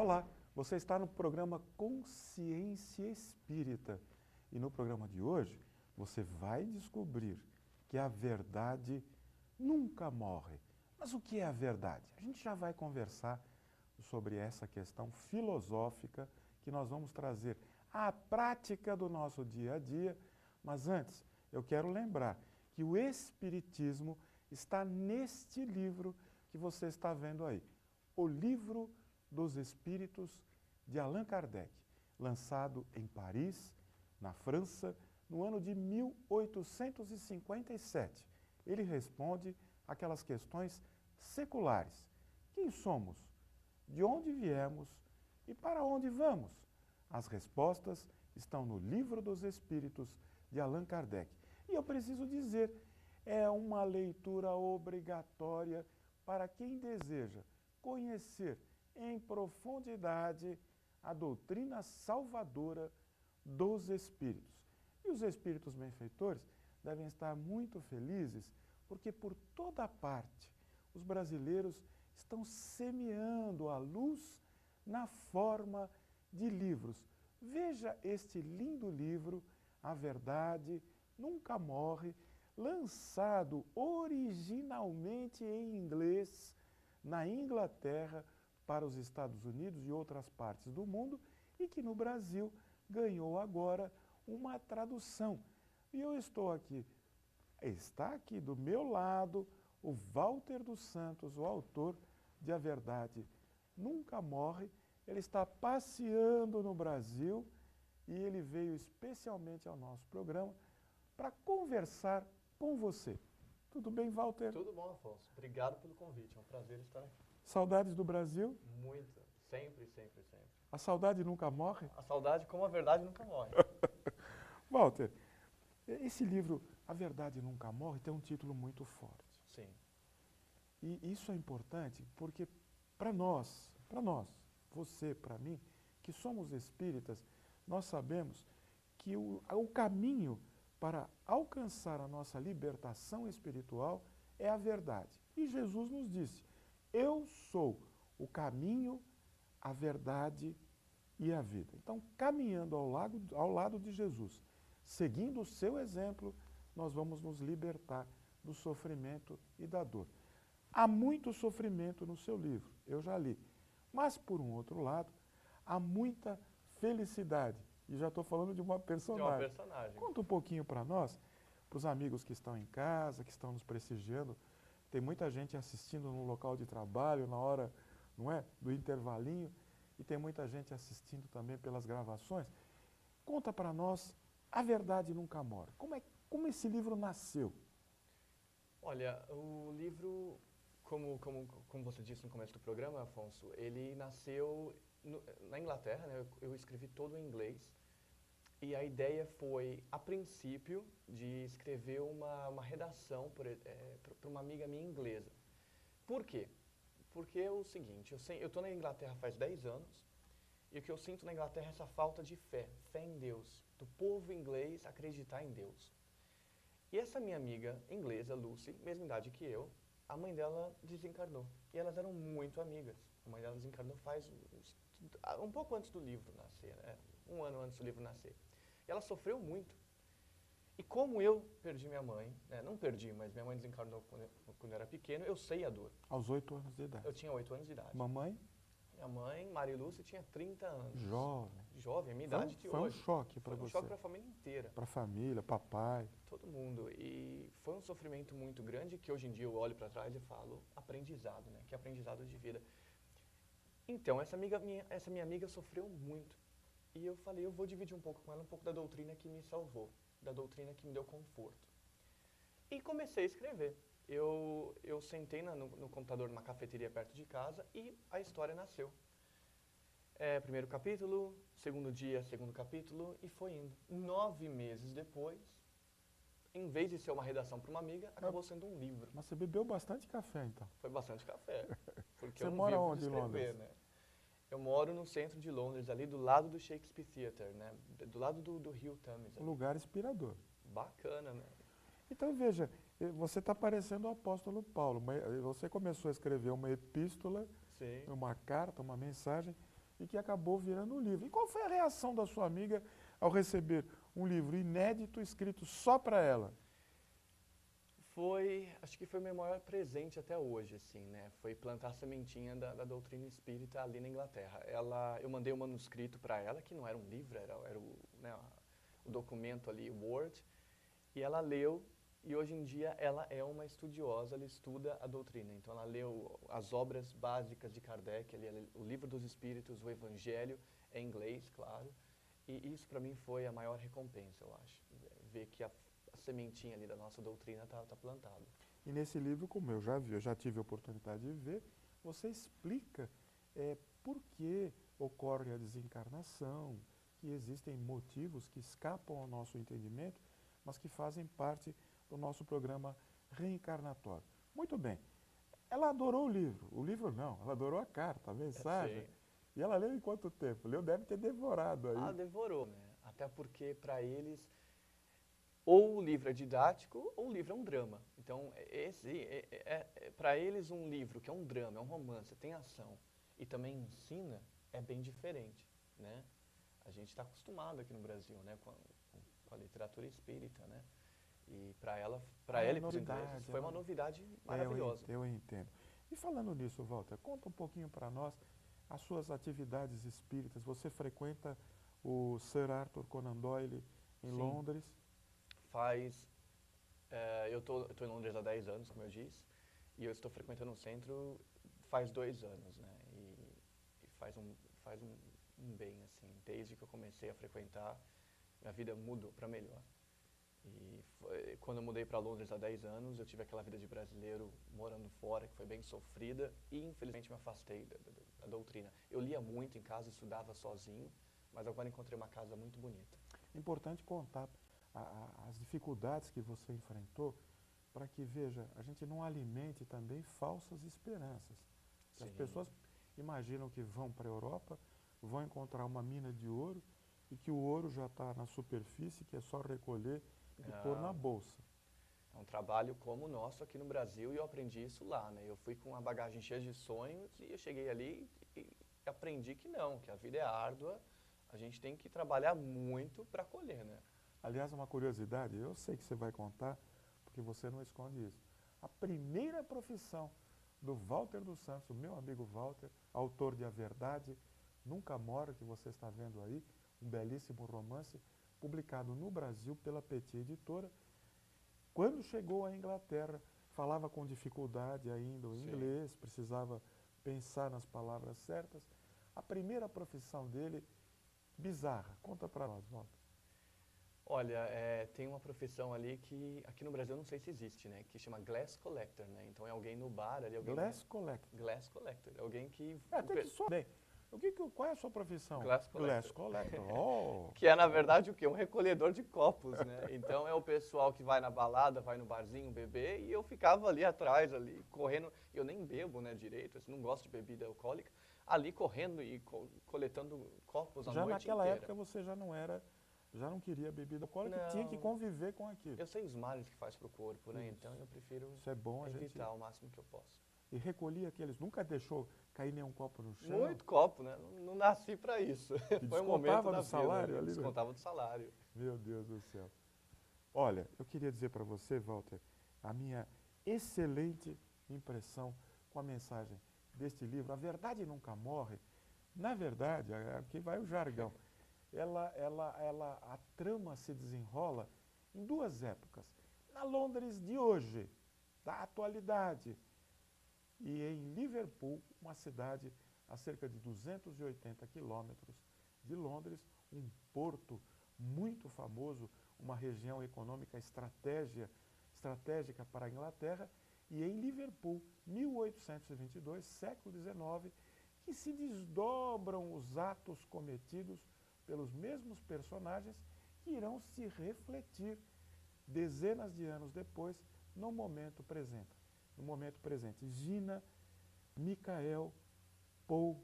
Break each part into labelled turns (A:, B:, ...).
A: Olá, você está no programa Consciência Espírita e no programa de hoje você vai descobrir que a verdade nunca morre. Mas o que é a verdade? A gente já vai conversar sobre essa questão filosófica que nós vamos trazer à prática do nosso dia a dia, mas antes eu quero lembrar que o Espiritismo está neste livro que você está vendo aí, o Livro dos Espíritos de Allan Kardec, lançado em Paris, na França, no ano de 1857. Ele responde aquelas questões seculares. Quem somos? De onde viemos e para onde vamos? As respostas estão no Livro dos Espíritos de Allan Kardec. E eu preciso dizer, é uma leitura obrigatória para quem deseja conhecer em profundidade a doutrina salvadora dos espíritos. E os espíritos benfeitores devem estar muito felizes porque por toda parte os brasileiros estão semeando a luz na forma de livros. Veja este lindo livro, A Verdade Nunca Morre, lançado originalmente em inglês na Inglaterra para os Estados Unidos e outras partes do mundo e que no Brasil ganhou agora uma tradução. E eu estou aqui, está aqui do meu lado o Walter dos Santos, o autor de A Verdade Nunca Morre. Ele está passeando no Brasil e ele veio especialmente ao nosso programa para conversar com você. Tudo bem, Walter?
B: Tudo bom, Afonso. Obrigado pelo convite. É um prazer estar aqui.
A: Saudades do Brasil?
B: Muito. Sempre, sempre, sempre.
A: A saudade nunca morre?
B: A saudade, como a verdade, nunca morre.
A: Walter, esse livro, A Verdade Nunca Morre, tem um título muito forte.
B: Sim.
A: E isso é importante porque para nós, você, para mim, que somos espíritas, nós sabemos que o caminho para alcançar a nossa libertação espiritual é a verdade. E Jesus nos disse, eu sou o caminho, a verdade e a vida. Então, caminhando ao lado de Jesus, seguindo o seu exemplo, nós vamos nos libertar do sofrimento e da dor. Há muito sofrimento no seu livro, eu já li. Mas, por um outro lado, há muita felicidade. E já estou falando de uma personagem.
B: De uma personagem.
A: Conta um pouquinho para nós, para os amigos que estão em casa, que estão nos prestigiando. Tem muita gente assistindo no local de trabalho, na hora, não é, do intervalinho. E tem muita gente assistindo também pelas gravações. Conta para nós, A Verdade Nunca Morre. Como esse livro nasceu?
B: Olha, o livro, como você disse no começo do programa, Afonso, ele nasceu na Inglaterra, né? Eu escrevi todo em inglês. E a ideia foi, a princípio, de escrever uma redação para uma amiga minha inglesa. Por quê? Porque é o seguinte, eu estou na Inglaterra faz 10 anos, e o que eu sinto na Inglaterra é essa falta de fé em Deus, do povo inglês acreditar em Deus. E essa minha amiga inglesa, Lucy, mesma idade que eu, a mãe dela desencarnou. E elas eram muito amigas. A mãe dela desencarnou faz um pouco antes do livro nascer, né? Um ano antes do livro nascer. E ela sofreu muito. E como eu perdi minha mãe, né? Não perdi, mas minha mãe desencarnou quando eu era pequeno, eu sei a dor.
A: Aos 8 anos de idade.
B: Eu tinha 8 anos de idade.
A: Mamãe?
B: Minha mãe, Maria Lúcia, tinha 30 anos.
A: Jovem.
B: Jovem, a minha idade de hoje.
A: Foi um choque para você.
B: Foi um choque para a família inteira.
A: Para a família, papai.
B: Todo mundo. E foi um sofrimento muito grande que hoje em dia eu olho para trás e falo aprendizado, né? Que é aprendizado de vida. Então, essa minha amiga sofreu muito. E eu falei, eu vou dividir um pouco com ela, um pouco da doutrina que me salvou, da doutrina que me deu conforto. E comecei a escrever. Eu sentei no computador numa cafeteria perto de casa e a história nasceu. Primeiro capítulo, segundo dia, segundo capítulo, e foi indo. 9 meses depois, em vez de ser uma redação para uma amiga, acabou sendo um livro.
A: Mas você bebeu bastante café, então?
B: Foi bastante café. Porque
A: Você
B: eu não
A: mora
B: vivo
A: onde,
B: de
A: em
B: escrever,
A: Londres?
B: né? Eu moro no centro de Londres, ali do lado do Shakespeare Theatre, né? Do lado do Rio Thames.
A: Um lugar inspirador.
B: Bacana, né?
A: Então, veja, você está parecendo o apóstolo Paulo. Você começou a escrever uma epístola,
B: Sim.
A: uma carta, uma mensagem, e que acabou virando um livro. E qual foi a reação da sua amiga ao receber um livro inédito escrito só para ela?
B: Acho que foi o meu maior presente até hoje, assim, né? Foi plantar a sementinha da doutrina espírita ali na Inglaterra. Eu mandei um manuscrito para ela, que não era um livro, era o, né, o documento ali, o Word, e ela leu, e hoje em dia ela é uma estudiosa, ela estuda a doutrina. Então ela leu as obras básicas de Kardec, o Livro dos Espíritos, o Evangelho, em inglês, claro, e isso para mim foi a maior recompensa, eu acho, ver que a sementinha ali da nossa doutrina tá plantada.
A: E nesse livro, como eu já vi, eu já tive a oportunidade de ver, você explica por que ocorre a desencarnação, que existem motivos que escapam ao nosso entendimento, mas que fazem parte do nosso programa reencarnatório. Muito bem. Ela adorou o livro. O livro não, ela adorou a carta, a mensagem.
B: Sim.
A: E ela leu em quanto tempo? Leu, deve ter devorado aí.
B: Ah, devorou, né? Até porque para eles ou o livro é didático ou o livro é um drama. Então, para eles um livro que é um drama, é um romance, tem ação e também ensina, é bem diferente, né? A gente está acostumado aqui no Brasil, né, com a literatura espírita, né? E para ela e para os ingleses foi uma novidade maravilhosa.
A: Eu entendo. E falando nisso, Walter, conta um pouquinho para nós as suas atividades espíritas. Você frequenta o Sir Arthur Conan Doyle em
B: Sim.
A: Londres?
B: Eu tô em Londres há 10 anos, como eu disse, e eu estou frequentando o centro faz 2 anos, né? E faz um bem, assim, desde que eu comecei a frequentar, minha vida mudou para melhor. E quando eu mudei para Londres há 10 anos, eu tive aquela vida de brasileiro morando fora, que foi bem sofrida, e infelizmente me afastei da doutrina. Eu lia muito em casa, estudava sozinho, mas agora encontrei uma casa muito bonita.
A: Importante contar as dificuldades que você enfrentou, para que, veja, a gente não alimente também falsas esperanças. Que as pessoas imaginam que vão para a Europa, vão encontrar uma mina de ouro e que o ouro já está na superfície, que é só recolher e pôr na bolsa.
B: É um trabalho como o nosso aqui no Brasil e eu aprendi isso lá, né? Eu fui com uma bagagem cheia de sonhos e eu cheguei ali e aprendi que não, que a vida é árdua, a gente tem que trabalhar muito para colher, né?
A: Aliás, uma curiosidade, eu sei que você vai contar, porque você não esconde isso. A primeira profissão do Walter dos Santos, o meu amigo Walter, autor de A Verdade Nunca Morre, que você está vendo aí, um belíssimo romance, publicado no Brasil pela Petit Editora. Quando chegou à Inglaterra, falava com dificuldade ainda o inglês, precisava pensar nas palavras certas. A primeira profissão dele, bizarra. Conta para nós, Walter.
B: Olha, tem uma profissão ali que aqui no Brasil eu não sei se existe, né? Que chama Glass Collector, né? Então é alguém no bar ali, alguém...
A: Glass Collector.
B: Glass Collector, alguém que...
A: Tem que soar bem. Qual é a sua profissão?
B: Glass Collector.
A: Glass Collector. Oh.
B: Que é, na verdade, o quê? Um recolhedor de copos, né? Então é o pessoal que vai na balada, vai no barzinho beber, e eu ficava ali atrás, ali, correndo. Eu nem bebo, né, direito, assim, não gosto de bebida alcoólica. Ali correndo e coletando copos a noite inteira.
A: Já naquela época você já não queria bebida alcoólica, tinha que conviver com aquilo.
B: Eu sei os males que faz para o corpo, né?
A: Isso.
B: Então eu prefiro
A: Isso é bom,
B: evitar o máximo que eu posso.
A: E recolhia aqueles, nunca deixou cair nenhum copo no chão?
B: Muito copo, né? Não nasci para isso. Foi um momento da
A: salário
B: vida,
A: ali?
B: Descontava do salário.
A: Meu Deus do céu. Olha, eu queria dizer para você, Walter, a minha excelente impressão com a mensagem deste livro, A Verdade Nunca Morre. Na verdade, aqui vai o jargão, a trama se desenrola em 2 épocas. Na Londres de hoje, da atualidade, e em Liverpool, uma cidade a cerca de 280 quilômetros de Londres, um porto muito famoso, uma região econômica estratégica para a Inglaterra, e em Liverpool, 1822, século XIX, que se desdobram os atos cometidos pelos mesmos personagens que irão se refletir dezenas de anos depois no momento presente. Gina, Michael, Paul.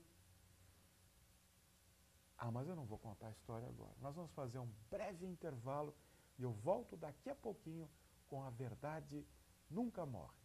A: Mas eu não vou contar a história agora. Nós vamos fazer um breve intervalo e eu volto daqui a pouquinho com A Verdade Nunca Morre.